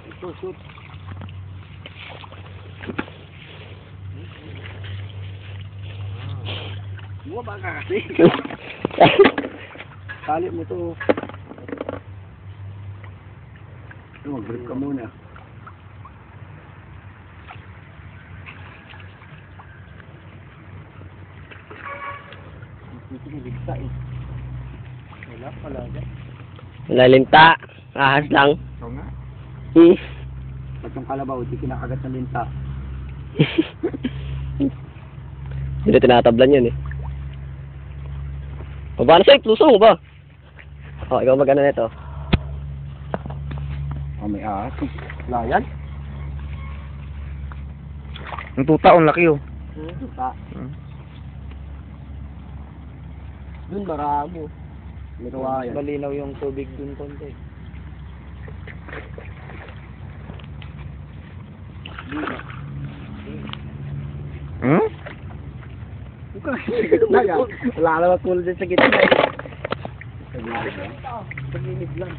Ito, shoot. Buwa ba ka kasi? Kali mo to. Mag-grip ka muna. Bigsa eh. Wala pala dyan. Lalinta. Ahas lang. Ito nga. Hmm. Pag yung kalabaw, di kinakagat ng linta. Hindi tinatablan yun eh. Baba na sa'yo, lusong mo ba? O, ikaw mag-ano na ito. Oh, may ahas. Layan. Ang tuta, ang laki oh. Tuta. Dun marami. May kawayan. Malinaw yung tubig dun konti. Hmm? Wala naman cool din sa gitna. Sa gilid lang.